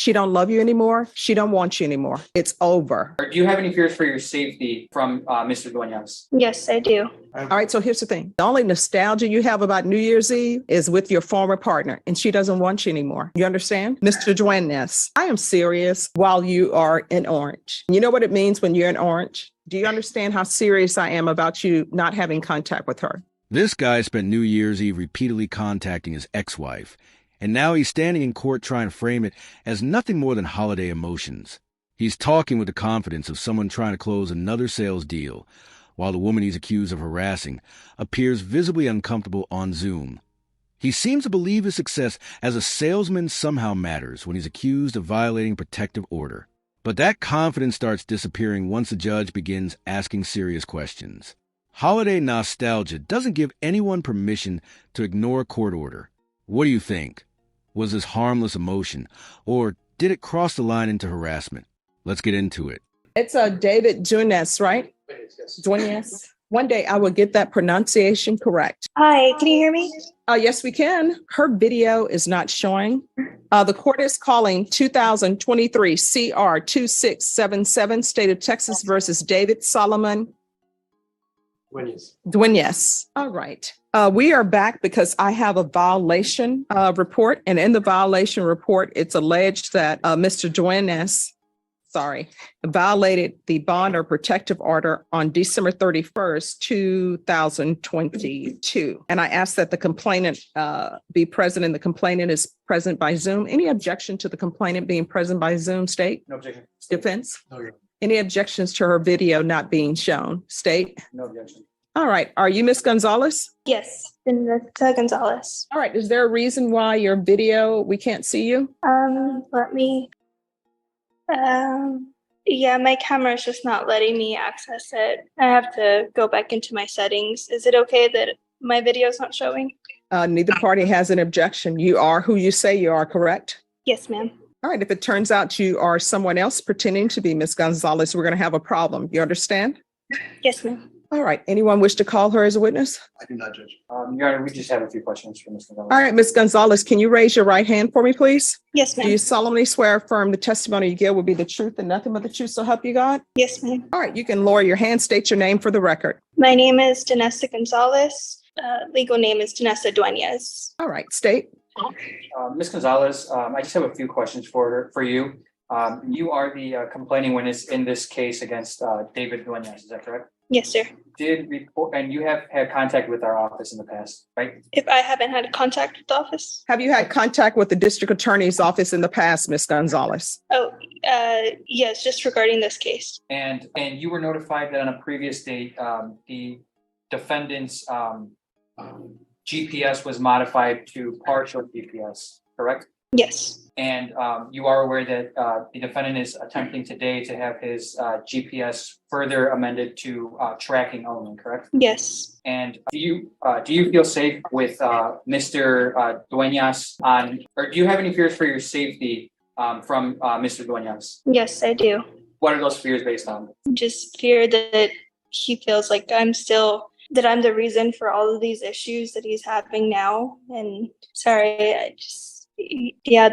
She don't love you anymore. She don't want you anymore. It's over. Do you have any fears for your safety from Mr. Duenas? Yes, I do. All right, so here's the thing. The only nostalgia you have about New Year's Eve is with your former partner, and she doesn't want you anymore. You understand? Mr. Duenas, I am serious while you are in orange. You know what it means when you're in orange? Do you understand how serious I am about you not having contact with her? This guy spent New Year's Eve repeatedly contacting his ex-wife, and now he's standing in court trying to frame it as nothing more than holiday emotions. He's talking with the confidence of someone trying to close another sales deal, while the woman he's accused of harassing appears visibly uncomfortable on Zoom. He seems to believe his success as a salesman somehow matters when he's accused of violating protective order. But that confidence starts disappearing once the judge begins asking serious questions. Holiday nostalgia doesn't give anyone permission to ignore a court order. What do you think? Was this harmless emotion, or did it cross the line into harassment? Let's get into it. It's David Duenas, right? Duenas. One day I will get that pronunciation correct. Hi, can you hear me? Yes, we can. Her video is not showing. The court is calling 2023 CR 2677, State of Texas versus David Solomon Duenas. All right. We are back because I have a violation report. And in the violation report, it's alleged that Mr. Duenas violated the bond or protective order on December 31st, 2022. And I asked that the complainant be present, and the complainant is present by Zoom. Any objection to the complainant being present by Zoom, State? No objection. Defense? No, Your Honor. Any objections to her video not being shown? State? No objection. All right. Are you Miss Gonzalez? Yes, Vanessa Gonzalez. All right. Is there a reason why your video, we can't see you? Let me. Yeah, my camera is just not letting me access it. I have to go back into my settings. Is it okay that my video is not showing? Neither party has an objection. You are who you say you are, correct? Yes, ma'am. All right. If it turns out you are someone else pretending to be Miss Gonzalez, we're going to have a problem. You understand? Yes, ma'am. All right. Anyone wish to call her as a witness? I do not, Judge. Your Honor, we just have a few questions for Ms. Gonzalez. All right. Miss Gonzalez, can you raise your right hand for me, please? Yes, Do you ma'am. solemnly swear affirm the testimony you give will be the truth and nothing but the truth, so help you God? Yes, ma'am. All right. You can lower your hand. State your name for the record. My name is Vanessa Gonzalez. Legal name is Vanessa Duenas. All right. State. Ms. Gonzalez, I just have a few questions for you. You are the complaining witness in this case against David Duenas, is that correct? Yes, sir. And you have had contact with our office in the past, right? If I haven't had contact with the office? Have you had contact with the district attorney's office in the past, Miss Gonzalez? Oh, yes, just regarding this case. And you were notified that on a previous date, the defendant's GPS was modified to partial GPS, correct? Yes. And you are aware that the defendant is attempting today to have his GPS further amended to tracking only, correct? Yes. And do you feel safe with Mr. Duenas or do you have any fears for your safety from Mr. Duenas? Yes, I do. What are those fears based on? Just fear that he feels like I'm the reason for all of these issues that he's having now. And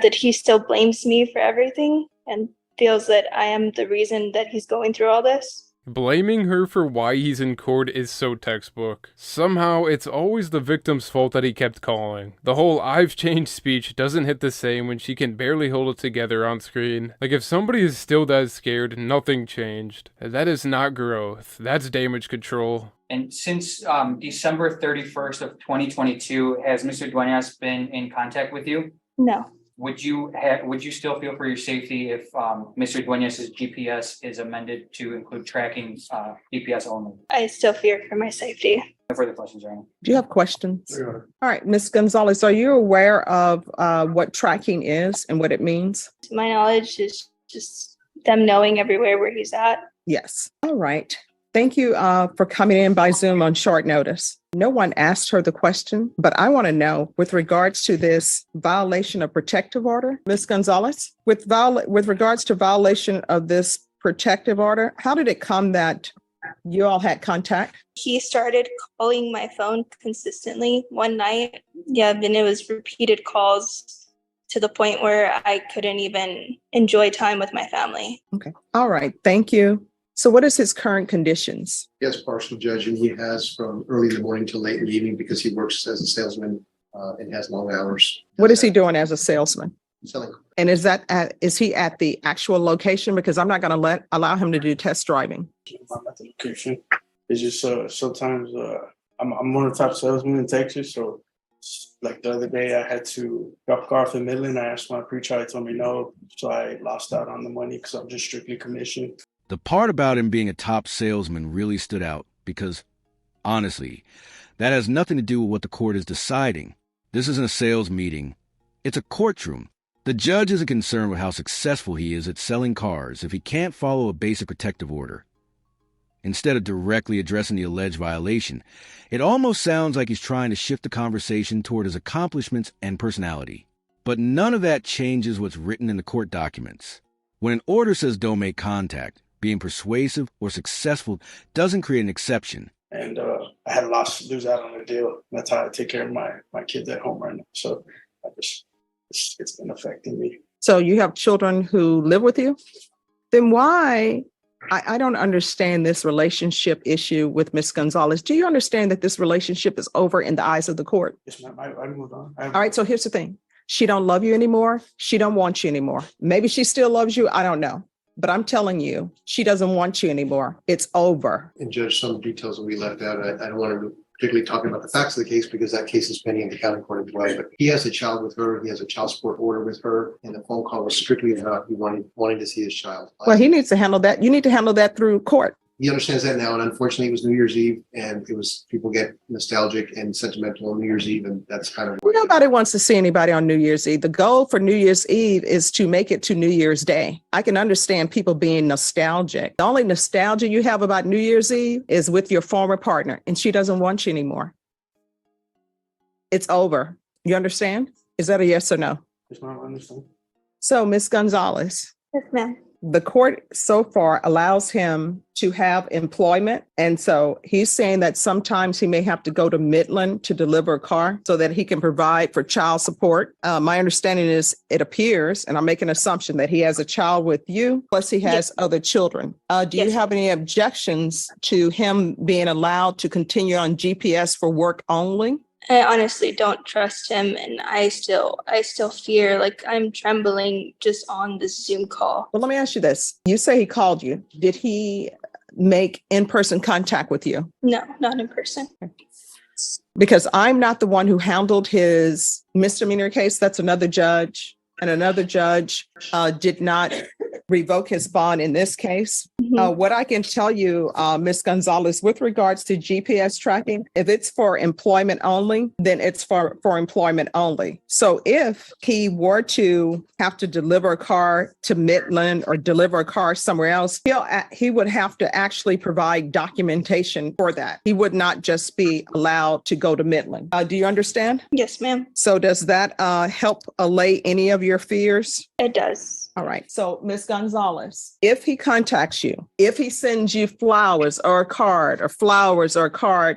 that he still blames me for everything and feels that I am the reason that he's going through all this. Blaming her for why he's in court is so textbook. Somehow, it's always the victim's fault that he kept calling. The whole "I've changed" speech doesn't hit the same when she can barely hold it together on screen. Like, if somebody is still that scared, nothing changed. That is not growth. That's damage control. And since December 31st of 2022, has Mr. Duenas been in contact with you? No. Would you still feel for your safety if Mr. Duenas' GPS is amended to include tracking GPS only? I still fear for my safety. No further questions, Your Honor. Do you have questions? Your Honor. All right, Miss Gonzalez, are you aware of what tracking is and what it means? To my knowledge is just them knowing everywhere where he's at. Yes. All right. Thank you for coming in by Zoom on short notice. No one asked her the question, but I want to know with regards to this violation of protective order, Ms. Gonzalez, with regards to violation of this protective order, how did it come that you all had contact? He started calling my phone consistently one night. Yeah, then it was repeated calls to the point where I couldn't even enjoy time with my family. Okay. All right. Thank you. So what is his current conditions? He has partial judging. He has from early in the morning till late in the evening because he works as a salesman and has long hours. What is he doing as a salesman? Selling. And is he at the actual location? Because I'm not going to allow him to do test driving. I'm at the location. It's just sometimes I'm one of the top salesmen in Texas. So like the other day, I had to drop a car off in Midland. I asked my pre-trial, he told me no. So I lost out on the money because I'm just strictly commission. The part about him being a top salesman really stood out because, honestly, that has nothing to do with what the court is deciding. This isn't a sales meeting. It's a courtroom. The judge isn't concerned with how successful he is at selling cars if he can't follow a basic protective order. Instead of directly addressing the alleged violation, it almost sounds like he's trying to shift the conversation toward his accomplishments and personality. But none of that changes what's written in the court documents. When an order says don't make contact, being persuasive or successful doesn't create an exception. And I had lose out on the deal. That's how I take care of my kids at home right now. So it's been affecting me. So you have children who live with you? Then why? I don't understand this relationship issue with Ms. Gonzalez. Do you understand that this relationship is over in the eyes of the court? Yes, ma'am. I moved on. All right. So here's the thing. She don't love you anymore. She don't want you anymore. Maybe she still loves you. I don't know. But I'm telling you, she doesn't want you anymore. It's over. And Judge, some details that we left out. I don't want to particularly talk about the facts of the case because that case is pending in the county court as well. But he has a child with her. He has a child support order with her. And the phone call was strictly about he wanting to see his child. Well, he needs to handle that. You need to handle that through court. He understands that now. And unfortunately, it was New Year's Eve and people get nostalgic and sentimental on New Year's Eve. And that's kind of. Nobody wants to see anybody on New Year's Eve. The goal for New Year's Eve is to make it to New Year's Day. I can understand people being nostalgic. The only nostalgia you have about New Year's Eve is with your former partner, and she doesn't want you anymore. It's over. You understand? Is that a yes or no? Yes, ma'am. I understand. So, Ms. Gonzalez. Yes, ma'am. The court so far allows him to have employment. And so he's saying that sometimes he may have to go to Midland to deliver a car so that he can provide for child support. My understanding is it appears, and I'm making an assumption that he has a child with you, plus he has other children. Do you have any objections to him being allowed to continue on GPS for work only? I honestly don't trust him, and I still fear, like I'm trembling just on this Zoom call. Well, let me ask you this. You say he called you. Did he make in-person contact with you? No, not in person. Because I'm not the one who handled his misdemeanor case. That's another judge. And another judge did not revoke his bond in this case. What I can tell you, Ms. Gonzalez, with regards to GPS tracking, if it's for employment only, then it's for employment only. So if he were to have to deliver a car to Midland or deliver a car somewhere else, he would have to actually provide documentation for that. He would not just be allowed to go to Midland. Do you understand? Yes, ma'am. So does that help allay any of your fears? It does. All right. So, Ms. Gonzalez, if he contacts you, if he sends you flowers or a card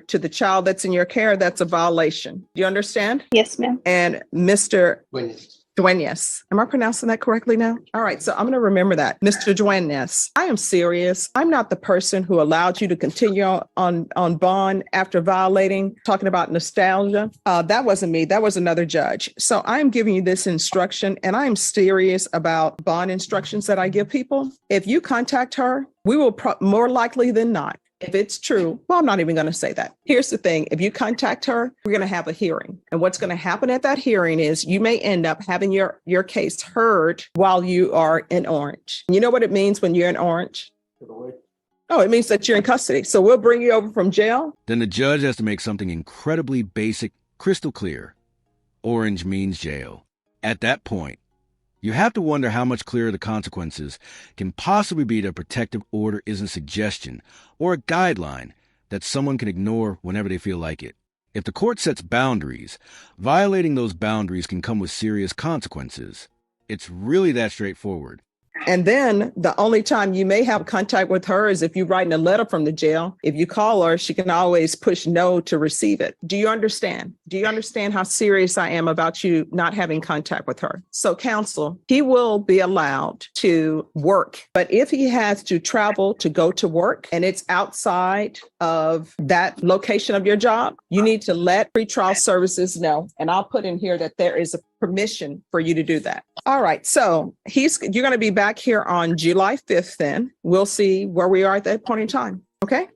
to the child that's in your care, that's a violation. Do you understand? Yes, ma'am. And Mr. Duenas. Am I pronouncing that correctly now? All right. So I'm going to remember that. Mr. Duenas, I am serious. I'm not the person who allowed you to continue on bond after violating, talking about nostalgia. That wasn't me. That was another judge. So I'm giving you this instruction, and I'm serious about bond instructions that I give people. If you contact her, we will more likely than not. If it's true, well, I'm not even going to say that. Here's the thing. If you contact her, we're going to have a hearing. And what's going to happen at that hearing is you may end up having your case heard while you are in Orange. You know what it means when you're in Orange? Oh, it means that you're in custody. So we'll bring you over from jail. Then the judge has to make something incredibly basic, crystal clear. Orange means jail. At that point, you have to wonder how much clearer the consequences can possibly be that a protective order isn't a suggestion or a guideline that someone can ignore whenever they feel like it. If the court sets boundaries, violating those boundaries can come with serious consequences. It's really that straightforward. And then the only time you may have contact with her is if you're writing a letter from the jail. If you call her, she can always push no to receive it. Do you understand? Do you understand how serious I am about you not having contact with her? So counsel, he will be allowed to work, but if he has to travel to go to work and it's outside of that location of your job, you need to let pretrial services know. And I'll put in here that there is a permission for you to do that. All right. So you're going to be back here on July 5th then. We'll see where we are at that point in time. Okay.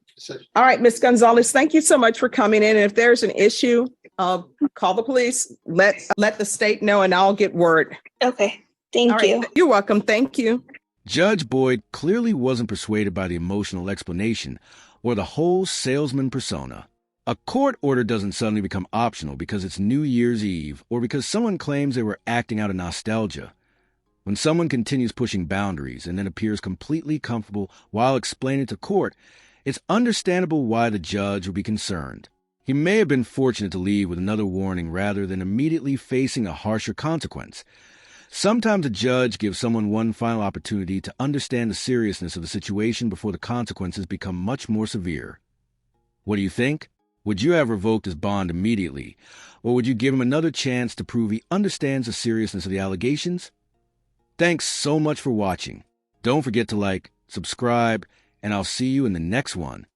All right, Ms. Gonzalez, thank you so much for coming in. And if there's an issue, call the police, let the state know, and I'll get word. Okay. Thank you. You're welcome. Thank you. Judge Boyd clearly wasn't persuaded by the emotional explanation or the whole salesman persona. A court order doesn't suddenly become optional because it's New Year's Eve or because someone claims they were acting out of nostalgia. When someone continues pushing boundaries and then appears completely comfortable while explaining to court, it's understandable why the judge would be concerned. He may have been fortunate to leave with another warning rather than immediately facing a harsher consequence. Sometimes a judge gives someone one final opportunity to understand the seriousness of the situation before the consequences become much more severe. What do you think? Would you have revoked his bond immediately, or would you give him another chance to prove he understands the seriousness of the allegations? Thanks so much for watching. Don't forget to like, subscribe, and I'll see you in the next one.